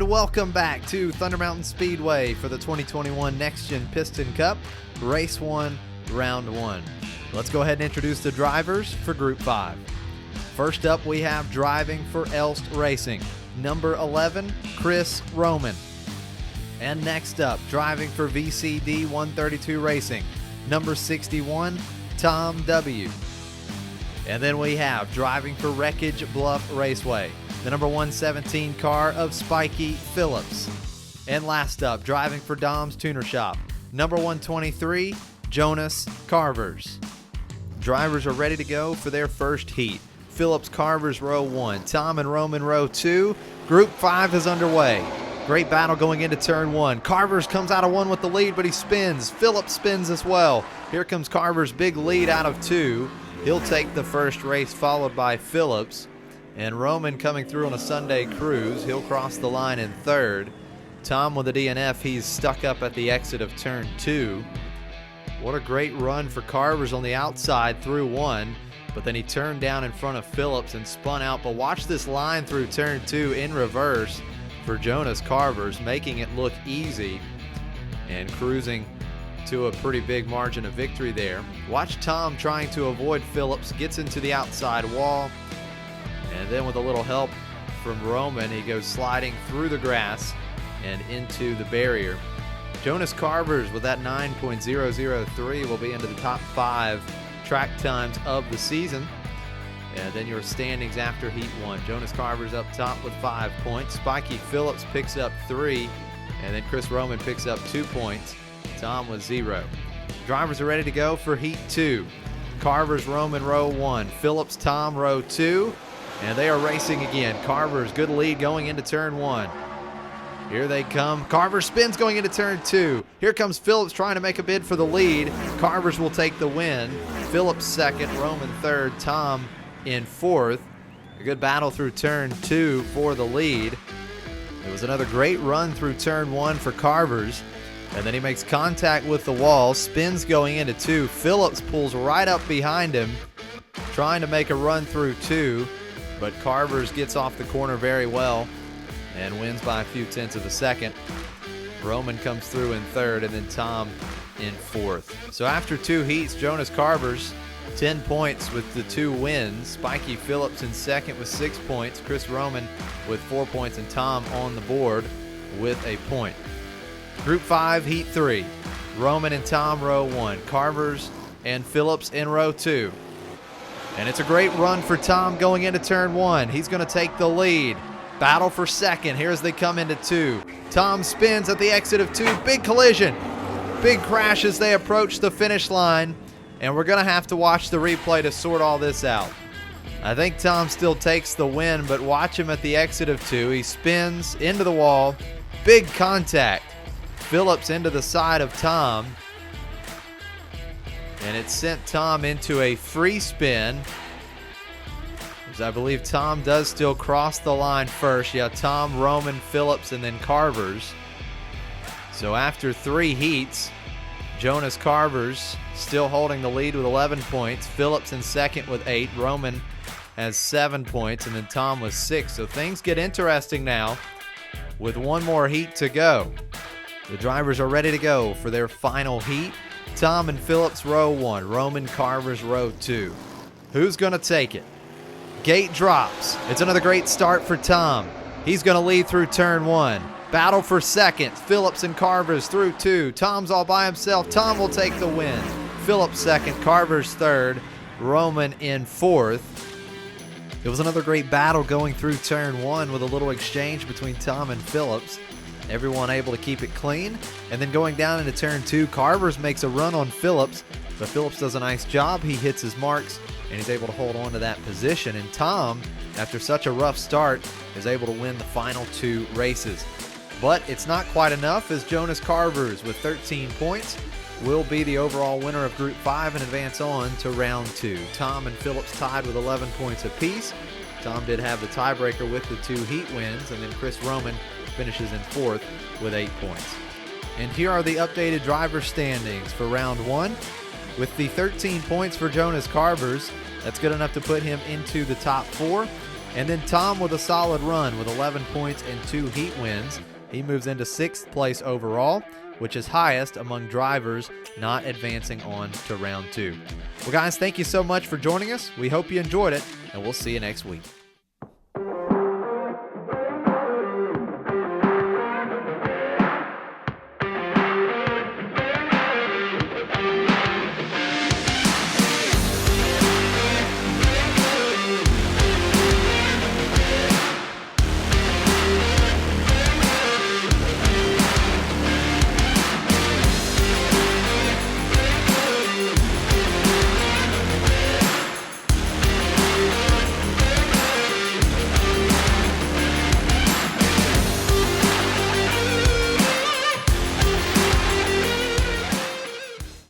And welcome back to Thunder Mountain Speedway for the 2021 Next-Gen Piston Cup, Race 1, Round 1. Let's go ahead and introduce the drivers for Group 5. First up, we have driving for Elst Racing, number 11, Chris Roamin. And next up, driving for VCD 132 Racing, number 61, Tom W. And then we have driving for Wreckage Bluff Raceway, the number 117 car of Spikey Fillups. And last up, driving for Dom's Tuner Shop, number 123, Jonas Carvers. Drivers are ready to go for their first heat. Fillups Carvers row 1, Tom and Roman row 2. Group 5 is underway. Great battle going into turn 1. Carvers comes out of 1 with the lead, but he spins. Fillups spins as well. Here comes Carvers' big lead out of 2. He'll take the first race, followed by Fillups. And Roman coming through on a Sunday cruise. He'll cross the line in third. Tom with the DNF. He's stuck up at the exit of turn 2. What a great run for Carvers on the outside through 1. But then he turned down in front of Fillups and spun out. But watch this line through turn 2 in reverse for Jonas Carvers, making it look easy and cruising to a pretty big margin of victory there. Watch Tom trying to avoid Fillups, gets into the outside wall. And then with a little help from Roman, he goes sliding through the grass and into the barrier. Jonas Carvers with that 9.003 will be into the top 5 track times of the season. And then your standings after Heat 1. Jonas Carvers up top with 5 points. Spikey Fillups picks up 3. And then Chris Roamin picks up 2 points. Tom with 0. Drivers are ready to go for Heat 2. Carvers, Roman row 1. Fillups, Tom row 2. And they are racing again. Carvers, good lead going into turn 1. Here they come. Carvers spins going into turn 2. Here comes Fillups trying to make a bid for the lead. Carvers will take the win. Fillups second, Roman third, Tom in fourth. A good battle through turn 2 for the lead. It was another great run through turn 1 for Carvers. And then he makes contact with the wall, spins going into 2. Fillups pulls right up behind him, trying to make a run through 2. But Carvers gets off the corner very well and wins by a few tenths of a second. Roman comes through in third, and then Tom in fourth. So after 2 heats, Jonas Carvers, 10 points with the 2 wins. Spikey Fillups in second with 6 points. Chris Roamin with 4 points, and Tom on the board with a point. Group 5, Heat 3. Roman and Tom row 1. Carvers and Fillups in row 2. And it's a great run for Tom going into turn 1. He's going to take the lead. Battle for second here as they come into 2. Tom spins at the exit of 2. Big collision. Big crash as they approach the finish line. And we're going to have to watch the replay to sort all this out. I think Tom still takes the win, but watch him at the exit of 2. He spins into the wall. Big contact. Fillups into the side of Tom. And it sent Tom into a free spin. As I believe Tom does still cross the line first. Yeah, Tom, Roman, Fillups, and then Carvers. So after 3 heats, Jonas Carvers still holding the lead with 11 points. Fillups in second with 8. Roman has 7 points, and then Tom with 6. So things get interesting now with 1 more heat to go. The drivers are ready to go for their final heat. Tom and Fillups row 1. Roman, Carvers row 2. Who's going to take it? Gate drops. It's another great start for Tom. He's going to lead through turn 1. Battle for second. Fillups and Carvers through 2. Tom's all by himself. Tom will take the win. Fillups second. Carvers third. Roman in fourth. It was another great battle going through turn 1 with a little exchange between Tom and Fillups. Everyone able to keep it clean. And then going down into turn 2, Carvers makes a run on Fillups, but Fillups does a nice job. He hits his marks, and he's able to hold on to that position. And Tom, after such a rough start, is able to win the final 2 races. But it's not quite enough, as Jonas Carvers, with 13 points, will be the overall winner of Group 5 and advance on to Round 2. Tom and Fillups tied with 11 points apiece. Tom did have the tiebreaker with the 2 heat wins, and then Chris Roamin finishes in fourth with 8 points. And here are the updated driver standings for Round 1. With the 13 points for Jonas Carvers, that's good enough to put him into the top 4. And then Tom with a solid run with 11 points and 2 heat wins. He moves into 6th place overall, which is highest among drivers not advancing on to round 2. Well, guys, thank you so much for joining us. We hope you enjoyed it, and we'll see you next week.